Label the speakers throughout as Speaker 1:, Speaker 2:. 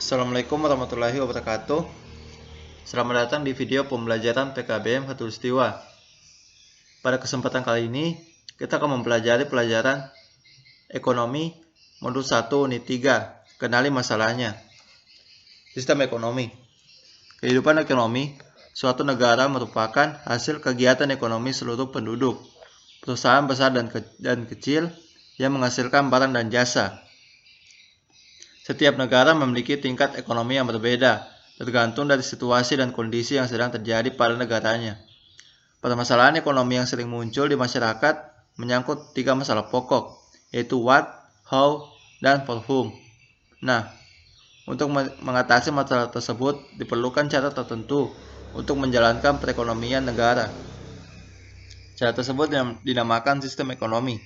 Speaker 1: Assalamualaikum warahmatullahi wabarakatuh. Selamat datang di video pembelajaran PKBM Khatulistiwa. Pada kesempatan kali ini, kita akan mempelajari pelajaran Ekonomi Modul 1 Unit 3. Kenali masalahnya. Sistem ekonomi. Kehidupan ekonomi suatu negara merupakan hasil kegiatan ekonomi seluruh penduduk, perusahaan besar dan kecil yang menghasilkan barang dan jasa. Setiap negara memiliki tingkat ekonomi yang berbeda, tergantung dari situasi dan kondisi yang sedang terjadi pada negaranya. Permasalahan ekonomi yang sering muncul di masyarakat menyangkut 3 masalah pokok, yaitu what, how, dan for whom. Nah, untuk mengatasi masalah tersebut diperlukan cara tertentu untuk menjalankan perekonomian negara. Cara tersebut dinamakan sistem ekonomi.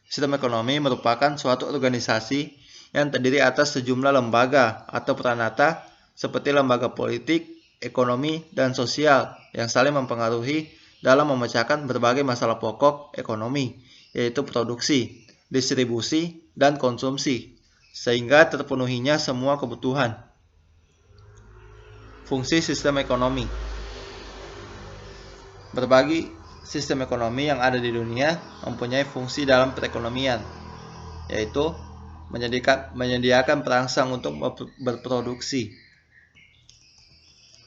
Speaker 1: Sistem ekonomi merupakan suatu organisasi yang terdiri atas sejumlah lembaga atau peranata seperti lembaga politik, ekonomi, dan sosial yang saling mempengaruhi dalam memecahkan berbagai masalah pokok ekonomi, yaitu produksi, distribusi, dan konsumsi, sehingga terpenuhinya semua kebutuhan. Fungsi sistem ekonomi. Berbagi sistem ekonomi yang ada di dunia mempunyai fungsi dalam perekonomian, yaitu menyediakan perangsang untuk berproduksi,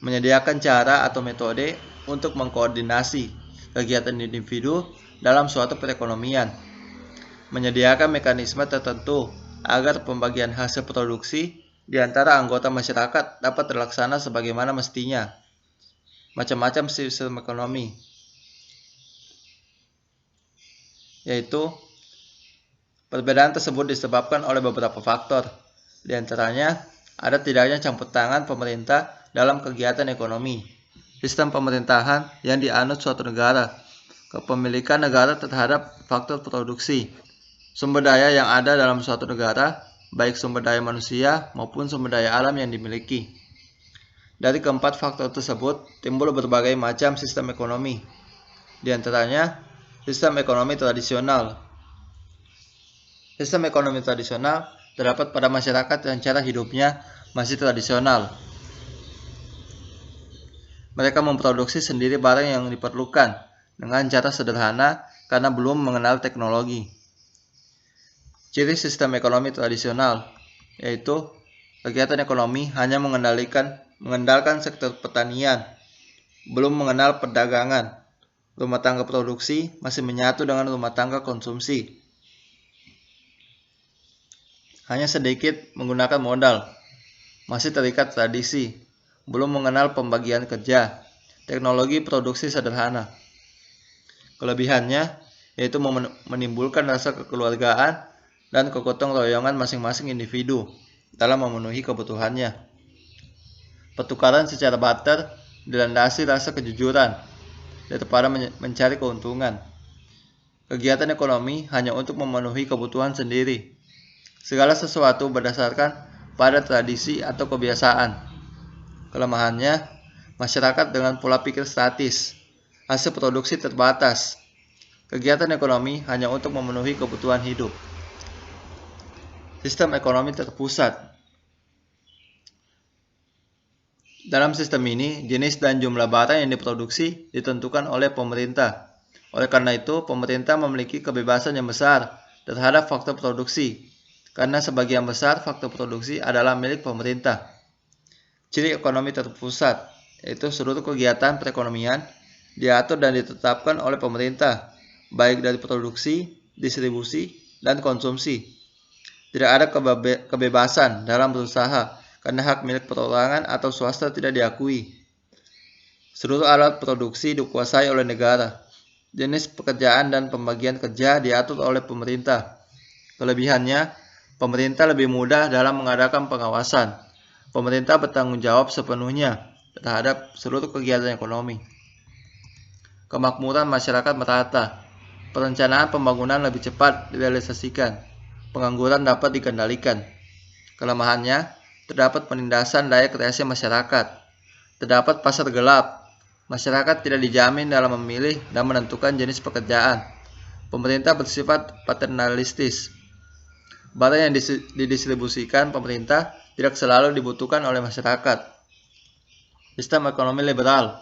Speaker 1: menyediakan cara atau metode untuk mengkoordinasi kegiatan individu dalam suatu perekonomian, menyediakan mekanisme tertentu agar pembagian hasil produksi di antara anggota masyarakat dapat terlaksana sebagaimana mestinya. Macam-macam sistem ekonomi, yaitu perbedaan tersebut disebabkan oleh beberapa faktor. Di antaranya, ada tidaknya campur tangan pemerintah dalam kegiatan ekonomi, sistem pemerintahan yang dianut suatu negara, kepemilikan negara terhadap faktor produksi, sumber daya yang ada dalam suatu negara, baik sumber daya manusia maupun sumber daya alam yang dimiliki. Dari keempat faktor tersebut, timbul berbagai macam sistem ekonomi. Di antaranya, sistem ekonomi tradisional. Sistem ekonomi tradisional terdapat pada masyarakat yang cara hidupnya masih tradisional. Mereka memproduksi sendiri barang yang diperlukan dengan cara sederhana karena belum mengenal teknologi. Ciri sistem ekonomi tradisional yaitu kegiatan ekonomi hanya mengandalkan sektor pertanian, belum mengenal perdagangan. Rumah tangga produksi masih menyatu dengan rumah tangga konsumsi. Hanya sedikit menggunakan modal, masih terikat tradisi, belum mengenal pembagian kerja, teknologi produksi sederhana. Kelebihannya yaitu menimbulkan rasa kekeluargaan dan kegotong royongan masing-masing individu dalam memenuhi kebutuhannya. Pertukaran secara barter dilandasi rasa kejujuran daripada mencari keuntungan. Kegiatan ekonomi hanya untuk memenuhi kebutuhan sendiri. Segala sesuatu berdasarkan pada tradisi atau kebiasaan. Kelemahannya, masyarakat dengan pola pikir statis, hasil produksi terbatas. Kegiatan ekonomi hanya untuk memenuhi kebutuhan hidup. Sistem ekonomi terpusat. Dalam sistem ini, jenis dan jumlah barang yang diproduksi ditentukan oleh pemerintah. Oleh karena itu, pemerintah memiliki kebebasan yang besar terhadap faktor produksi, karena sebagian besar faktor produksi adalah milik pemerintah. Ciri ekonomi terpusat, yaitu seluruh kegiatan perekonomian diatur dan ditetapkan oleh pemerintah, baik dari produksi, distribusi, dan konsumsi. Tidak ada kebebasan dalam berusaha, karena hak milik perorangan atau swasta tidak diakui. Seluruh alat produksi dikuasai oleh negara. Jenis pekerjaan dan pembagian kerja diatur oleh pemerintah. Kelebihannya, pemerintah lebih mudah dalam mengadakan pengawasan. Pemerintah bertanggung jawab sepenuhnya terhadap seluruh kegiatan ekonomi. Kemakmuran masyarakat merata. Perencanaan pembangunan lebih cepat direalisasikan. Pengangguran dapat dikendalikan. Kelemahannya, terdapat penindasan daya kreasi masyarakat. Terdapat pasar gelap. Masyarakat tidak dijamin dalam memilih dan menentukan jenis pekerjaan. Pemerintah bersifat paternalistis. barang yang didistribusikan pemerintah tidak selalu dibutuhkan oleh masyarakat. Sistem ekonomi liberal.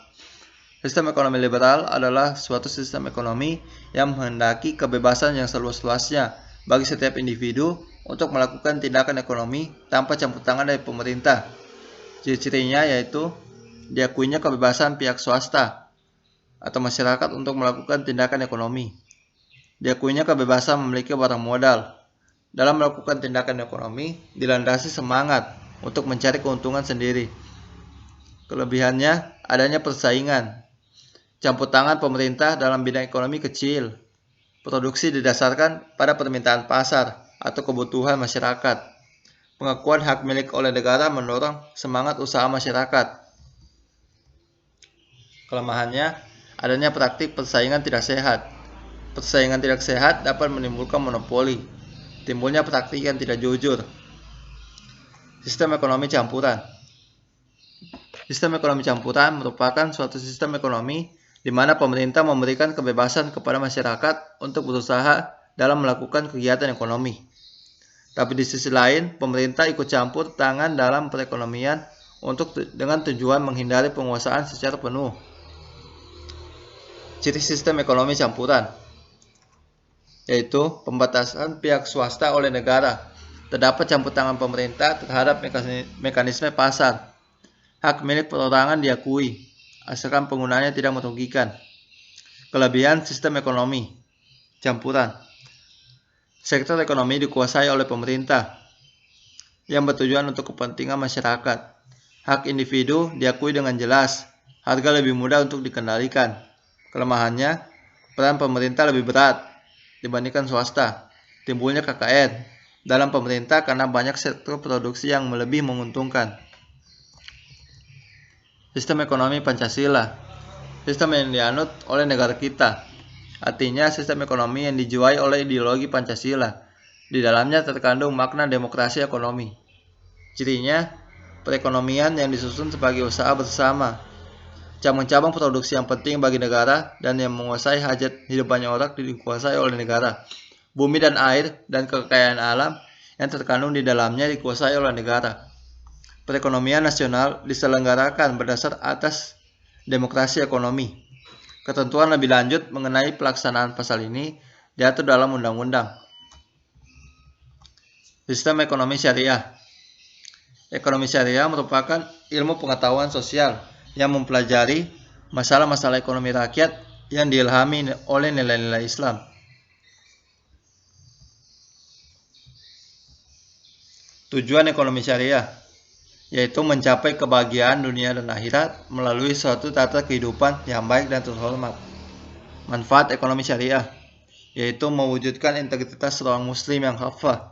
Speaker 1: Sistem ekonomi liberal adalah suatu sistem ekonomi yang menghendaki kebebasan yang seluas-luasnya bagi setiap individu untuk melakukan tindakan ekonomi tanpa campur tangan dari pemerintah. Ciri-cirinya yaitu diakuinya kebebasan pihak swasta atau masyarakat untuk melakukan tindakan ekonomi. Diakuinya kebebasan memiliki barang modal. Dalam melakukan tindakan ekonomi dilandasi semangat untuk mencari keuntungan sendiri. Kelebihannya adanya persaingan. Campur tangan pemerintah dalam bidang ekonomi kecil. Produksi didasarkan pada permintaan pasar atau kebutuhan masyarakat. Pengakuan hak milik oleh negara mendorong semangat usaha masyarakat. Kelemahannya, adanya praktik persaingan tidak sehat. Persaingan tidak sehat dapat menimbulkan monopoli. Timbulnya praktik yang tidak jujur. Sistem ekonomi campuran. Sistem ekonomi campuran merupakan suatu sistem ekonomi di mana pemerintah memberikan kebebasan kepada masyarakat untuk berusaha dalam melakukan kegiatan ekonomi. Tapi di sisi lain, pemerintah ikut campur tangan dalam perekonomian dengan tujuan menghindari penguasaan secara penuh. Ciri sistem ekonomi campuran yaitu pembatasan pihak swasta oleh negara. Terdapat campur tangan pemerintah terhadap mekanisme pasar. Hak milik perorangan diakui, asalkan penggunaannya tidak merugikan. Kelebihan sistem ekonomi campuran. Sektor ekonomi dikuasai oleh pemerintah yang bertujuan untuk kepentingan masyarakat. Hak individu diakui dengan jelas. Harga lebih mudah untuk dikendalikan. Kelemahannya, peran pemerintah lebih berat dibandingkan swasta. Timbulnya KKN dalam pemerintah karena banyak sektor produksi yang lebih menguntungkan. Sistem ekonomi Pancasila. Sistem yang dianut oleh negara kita. Artinya sistem ekonomi yang dijiwai oleh ideologi Pancasila. Di dalamnya terkandung makna demokrasi ekonomi. Cirinya, perekonomian yang disusun sebagai usaha bersama. Cabang-cabang produksi yang penting bagi negara dan yang menguasai hajat hidup banyak orang dikuasai oleh negara. Bumi dan air dan kekayaan alam yang terkandung di dalamnya dikuasai oleh negara. Perekonomian nasional diselenggarakan berdasar atas demokrasi ekonomi. Ketentuan lebih lanjut mengenai pelaksanaan pasal ini diatur dalam undang-undang. Sistem ekonomi syariah. Ekonomi syariah merupakan ilmu pengetahuan sosial yang mempelajari masalah-masalah ekonomi rakyat yang diilhami oleh nilai-nilai Islam. Tujuan ekonomi syariah yaitu mencapai kebahagiaan dunia dan akhirat melalui suatu tata kehidupan yang baik dan terhormat. Manfaat ekonomi syariah yaitu mewujudkan integritas seorang muslim yang hafal,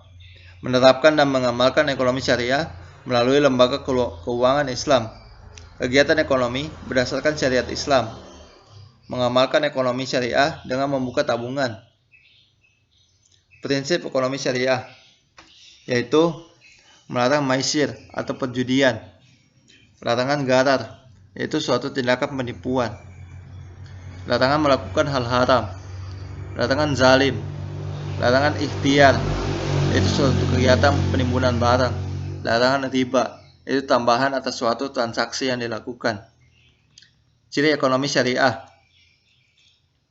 Speaker 1: menerapkan dan mengamalkan ekonomi syariah melalui lembaga keuangan Islam. Kegiatan ekonomi berdasarkan syariat Islam. Mengamalkan ekonomi syariah dengan membuka tabungan. Prinsip ekonomi syariah yaitu melarang maisir atau perjudian, larangan gharar yaitu suatu tindakan penipuan, larangan melakukan hal haram, larangan zalim, larangan ikhtiar yaitu suatu kegiatan penimbunan barang, larangan riba yaitu tambahan atas suatu transaksi yang dilakukan. Ciri ekonomi syariah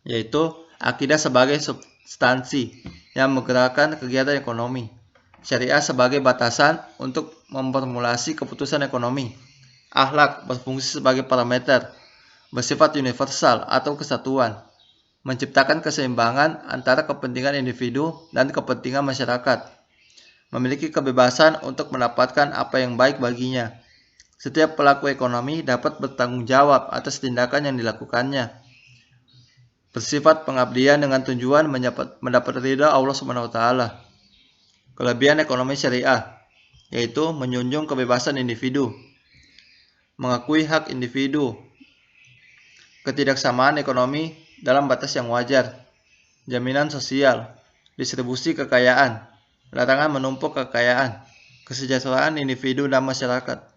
Speaker 1: yaitu akidah sebagai substansi yang menggerakkan kegiatan ekonomi. Syariah sebagai batasan untuk memformulasi keputusan ekonomi. Akhlak berfungsi sebagai parameter, bersifat universal atau kesatuan, menciptakan keseimbangan antara kepentingan individu dan kepentingan masyarakat, memiliki kebebasan untuk mendapatkan apa yang baik baginya. Setiap pelaku ekonomi dapat bertanggung jawab atas tindakan yang dilakukannya. Bersifat pengabdian dengan tujuan mendapat ridha Allah SWT. Kelebihan ekonomi syariah yaitu menjunjung kebebasan individu, mengakui hak individu, ketidaksamaan ekonomi dalam batas yang wajar, jaminan sosial, distribusi kekayaan, larangan menumpuk kekayaan, kesejahteraan individu dan masyarakat.